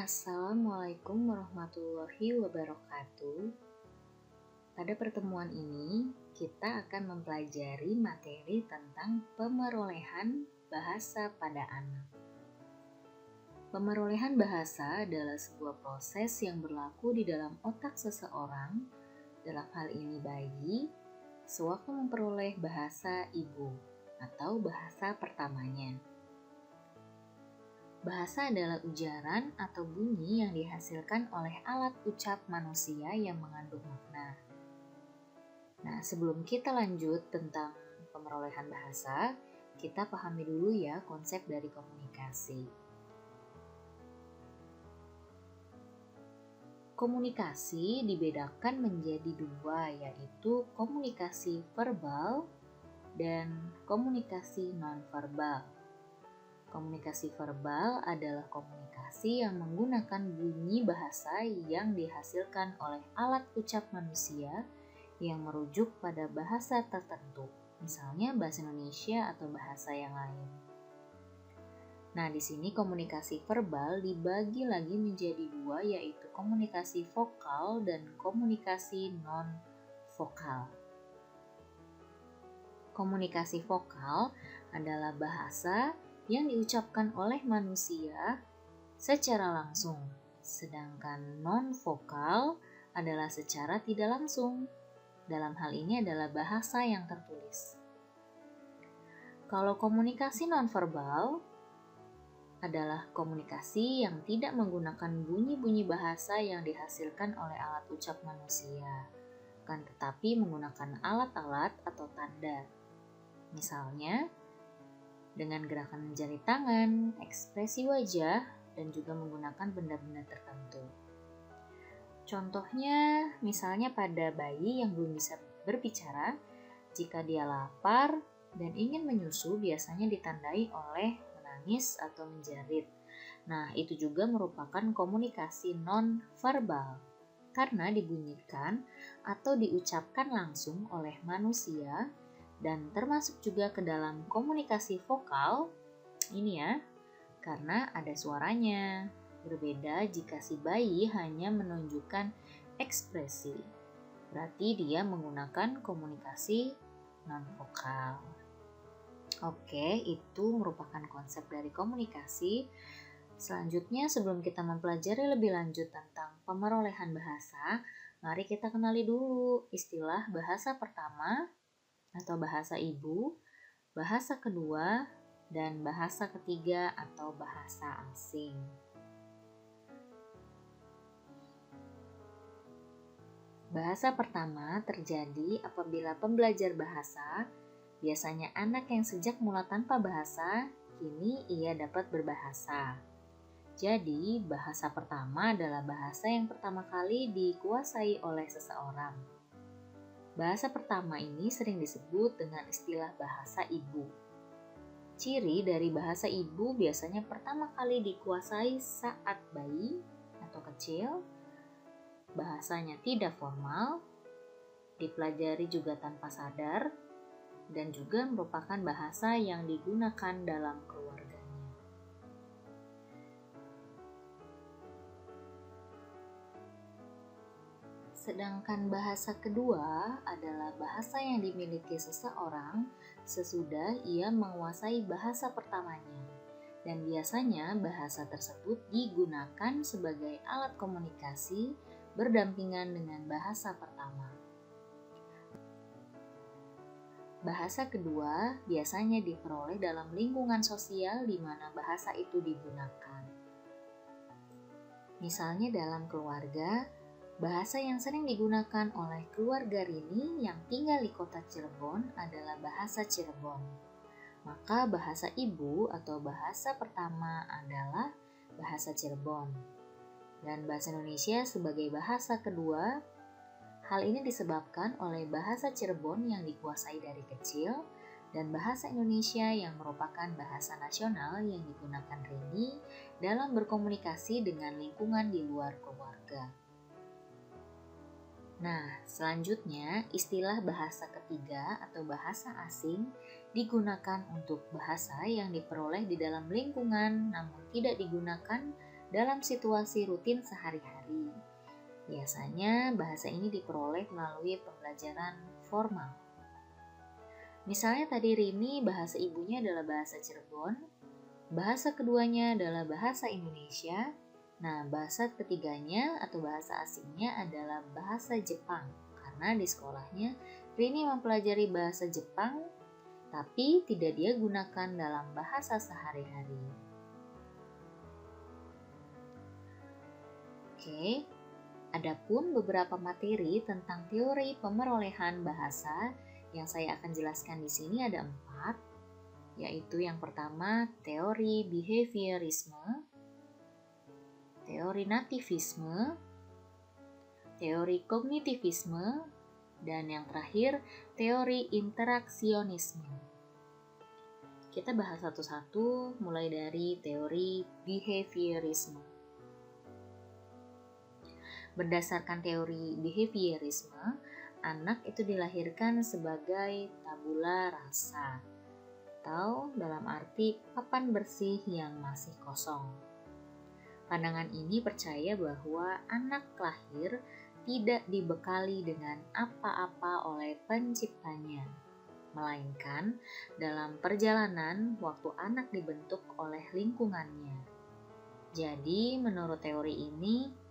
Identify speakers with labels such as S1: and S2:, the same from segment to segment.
S1: Assalamualaikum warahmatullahi wabarakatuh. Pada pertemuan ini, kita akan mempelajari materi tentang pemerolehan bahasa pada anak. Pemerolehan bahasa adalah sebuah proses yang berlaku di dalam otak seseorang, dalam hal ini bayi, sewaktu memperoleh bahasa ibu atau bahasa pertamanya. Bahasa adalah ujaran atau bunyi yang dihasilkan oleh alat ucap manusia yang mengandung makna. Nah, sebelum kita lanjut tentang pemerolehan bahasa, kita pahami dulu ya konsep dari komunikasi. Komunikasi dibedakan menjadi dua, yaitu komunikasi verbal dan komunikasi nonverbal. Komunikasi verbal adalah komunikasi yang menggunakan bunyi bahasa yang dihasilkan oleh alat ucap manusia yang merujuk pada bahasa tertentu, misalnya bahasa Indonesia atau bahasa yang lain. Nah, di sini komunikasi verbal dibagi lagi menjadi dua, yaitu komunikasi vokal dan komunikasi non-vokal. Komunikasi vokal adalah bahasa yang diucapkan oleh manusia secara langsung, sedangkan non-vokal adalah secara tidak langsung. Dalam hal ini adalah bahasa yang tertulis. Kalau komunikasi non-verbal adalah komunikasi yang tidak menggunakan bunyi-bunyi bahasa yang dihasilkan oleh alat ucap manusia, kan tetapi menggunakan alat-alat atau tanda. Misalnya, dengan gerakan jari tangan, ekspresi wajah, dan juga menggunakan benda-benda tertentu. Contohnya, misalnya pada bayi yang belum bisa berbicara, jika dia lapar dan ingin menyusu biasanya ditandai oleh menangis atau menjerit. Nah, itu juga merupakan komunikasi non-verbal, karena dibunyikan atau diucapkan langsung oleh manusia, dan termasuk juga ke dalam komunikasi vokal, ini ya, karena ada suaranya. Berbeda jika si bayi hanya menunjukkan ekspresi, berarti dia menggunakan komunikasi non-vokal. Oke, itu merupakan konsep dari komunikasi. Selanjutnya, sebelum kita mempelajari lebih lanjut tentang pemerolehan bahasa, mari kita kenali dulu istilah bahasa pertama atau bahasa ibu, bahasa kedua, dan bahasa ketiga atau bahasa asing. Bahasa pertama terjadi apabila pembelajar bahasa, biasanya anak yang sejak mula tanpa bahasa, kini ia dapat berbahasa. Jadi, bahasa pertama adalah bahasa yang pertama kali dikuasai oleh seseorang. Bahasa pertama ini sering disebut dengan istilah bahasa ibu. Ciri dari bahasa ibu biasanya pertama kali dikuasai saat bayi atau kecil, bahasanya tidak formal, dipelajari juga tanpa sadar, dan juga merupakan bahasa yang digunakan dalam keluarganya. Sedangkan bahasa kedua adalah bahasa yang dimiliki seseorang sesudah ia menguasai bahasa pertamanya, dan biasanya bahasa tersebut digunakan sebagai alat komunikasi berdampingan dengan bahasa pertama. Bahasa kedua biasanya diperoleh dalam lingkungan sosial di mana bahasa itu digunakan. Misalnya dalam keluarga, bahasa yang sering digunakan oleh keluarga Rini yang tinggal di kota Cirebon adalah bahasa Cirebon. Maka bahasa ibu atau bahasa pertama adalah bahasa Cirebon. Dan bahasa Indonesia sebagai bahasa kedua, hal ini disebabkan oleh bahasa Cirebon yang dikuasai dari kecil dan bahasa Indonesia yang merupakan bahasa nasional yang digunakan Rini dalam berkomunikasi dengan lingkungan di luar keluarga. Nah, selanjutnya istilah bahasa ketiga atau bahasa asing digunakan untuk bahasa yang diperoleh di dalam lingkungan namun tidak digunakan dalam situasi rutin sehari-hari. Biasanya bahasa ini diperoleh melalui pembelajaran formal. Misalnya tadi Rini bahasa ibunya adalah bahasa Cirebon, bahasa keduanya adalah bahasa Indonesia. Nah, bahasa ketiganya atau bahasa asingnya adalah bahasa Jepang. Karena di sekolahnya Rini mempelajari bahasa Jepang, tapi tidak dia gunakan dalam bahasa sehari-hari. Oke, adapun beberapa materi tentang teori pemerolehan bahasa yang saya akan jelaskan di sini ada 4, yaitu yang pertama teori behaviorisme, teori nativisme, teori kognitivisme, dan yang terakhir teori interaksionisme. Kita bahas satu-satu mulai dari teori behaviorisme. Berdasarkan teori behaviorisme, anak itu dilahirkan sebagai tabula rasa, atau dalam arti papan bersih yang masih kosong. Pandangan ini percaya bahwa anak lahir tidak dibekali dengan apa-apa oleh penciptanya, melainkan dalam perjalanan waktu anak dibentuk oleh lingkungannya. Jadi, menurut teori ini,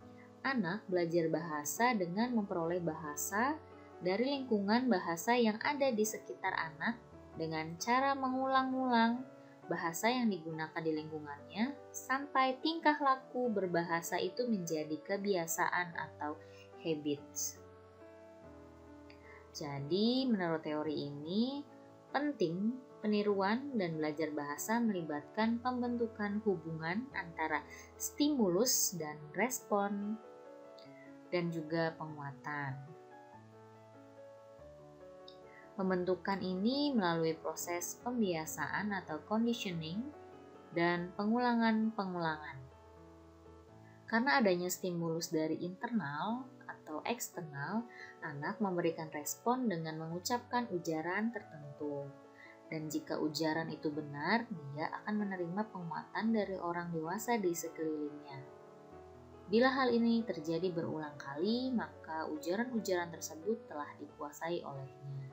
S1: anak belajar bahasa dengan memperoleh bahasa dari lingkungan bahasa yang ada di sekitar anak dengan cara mengulang-ulang bahasa yang digunakan di lingkungannya sampai tingkah laku berbahasa itu menjadi kebiasaan atau habits. Jadi, menurut teori ini, penting peniruan dan belajar bahasa melibatkan pembentukan hubungan antara stimulus dan respon, dan juga penguatan. Pembentukan ini melalui proses pembiasaan atau conditioning dan pengulangan-pengulangan. Karena adanya stimulus dari internal atau eksternal, anak memberikan respon dengan mengucapkan ujaran tertentu. Dan jika ujaran itu benar, dia akan menerima penguatan dari orang dewasa di sekelilingnya. Bila hal ini terjadi berulang kali, maka ujaran-ujaran tersebut telah dikuasai olehnya.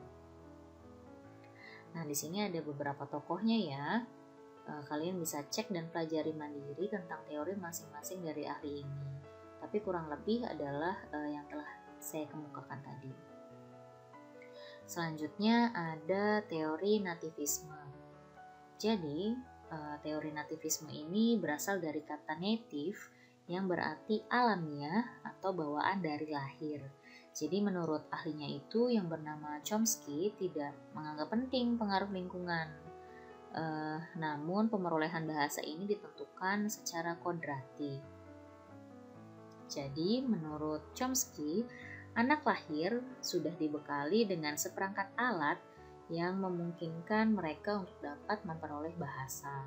S1: Nah, di sini ada beberapa tokohnya ya. Kalian bisa cek dan pelajari mandiri tentang teori masing-masing dari ahli ini. Tapi kurang lebih adalah yang telah saya kemukakan tadi. Selanjutnya ada teori nativisme. Jadi, teori nativisme ini berasal dari kata native yang berarti alamiah atau bawaan dari lahir. Jadi menurut ahlinya itu yang bernama Chomsky tidak menganggap penting pengaruh lingkungan. Namun pemerolehan bahasa ini ditentukan secara kodrati. Jadi menurut Chomsky, anak lahir sudah dibekali dengan seperangkat alat yang memungkinkan mereka untuk dapat memperoleh bahasa.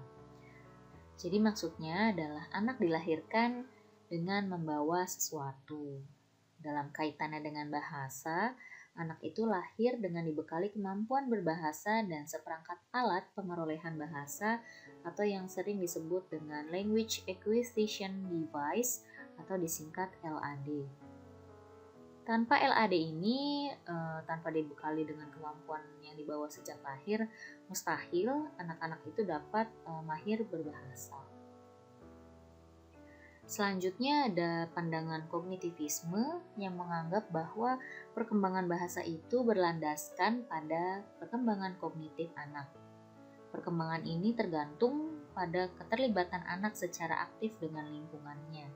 S1: Jadi maksudnya adalah anak dilahirkan dengan membawa sesuatu. Dalam kaitannya dengan bahasa, anak itu lahir dengan dibekali kemampuan berbahasa dan seperangkat alat pemerolehan bahasa atau yang sering disebut dengan Language Acquisition Device atau disingkat LAD. Tanpa LAD ini, tanpa dibekali dengan kemampuan yang dibawa sejak lahir, mustahil anak-anak itu dapat mahir berbahasa. Selanjutnya ada pandangan kognitivisme yang menganggap bahwa perkembangan bahasa itu berlandaskan pada perkembangan kognitif anak. Perkembangan ini tergantung pada keterlibatan anak secara aktif dengan lingkungannya.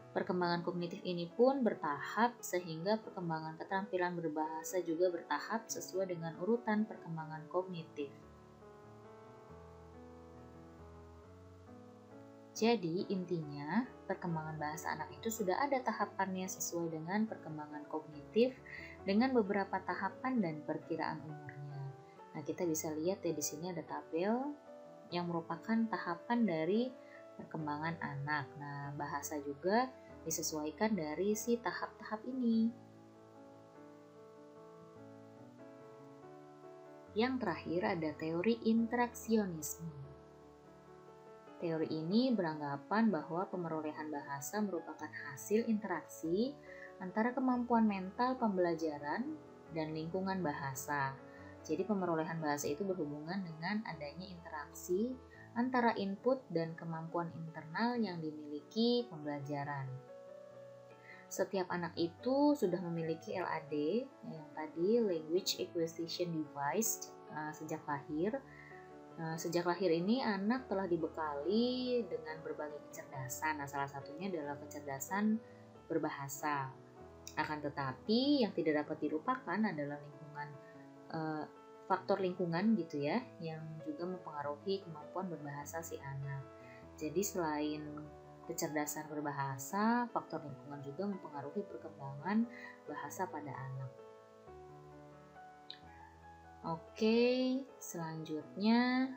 S1: Perkembangan kognitif ini pun bertahap sehingga perkembangan keterampilan berbahasa juga bertahap sesuai dengan urutan perkembangan kognitif. Jadi intinya perkembangan bahasa anak itu sudah ada tahapannya sesuai dengan perkembangan kognitif dengan beberapa tahapan dan perkiraan umurnya. Nah, kita bisa lihat ya di sini ada tabel yang merupakan tahapan dari perkembangan anak. Nah, bahasa juga disesuaikan dari si tahap-tahap ini. Yang terakhir ada teori interaksionisme. Teori ini beranggapan bahwa pemerolehan bahasa merupakan hasil interaksi antara kemampuan mental pembelajaran dan lingkungan bahasa. Jadi pemerolehan bahasa itu berhubungan dengan adanya interaksi antara input dan kemampuan internal yang dimiliki pembelajaran. Setiap anak itu sudah memiliki LAD, yang tadi Language Acquisition Device, sejak lahir. Sejak lahir ini anak telah dibekali dengan berbagai kecerdasan. Nah, salah satunya adalah kecerdasan berbahasa. Akan tetapi yang tidak dapat dilupakan adalah faktor lingkungan gitu ya, yang juga mempengaruhi kemampuan berbahasa si anak. Jadi selain kecerdasan berbahasa, faktor lingkungan juga mempengaruhi perkembangan bahasa pada anak. Oke, selanjutnya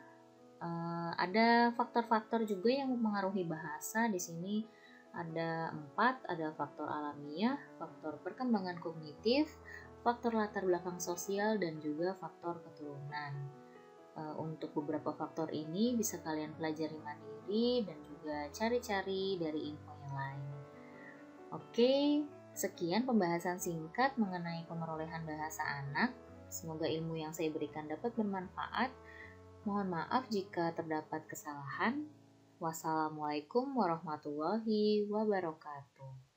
S1: ada faktor-faktor juga yang mempengaruhi bahasa. Di sini ada 4, ada faktor alamiah, faktor perkembangan kognitif, faktor latar belakang sosial, dan juga faktor keturunan. Untuk beberapa faktor ini bisa kalian pelajari mandiri dan juga cari-cari dari info yang lain. Oke, sekian pembahasan singkat mengenai pemerolehan bahasa anak. Semoga ilmu yang saya berikan dapat bermanfaat. Mohon maaf jika terdapat kesalahan. Wassalamualaikum warahmatullahi wabarakatuh.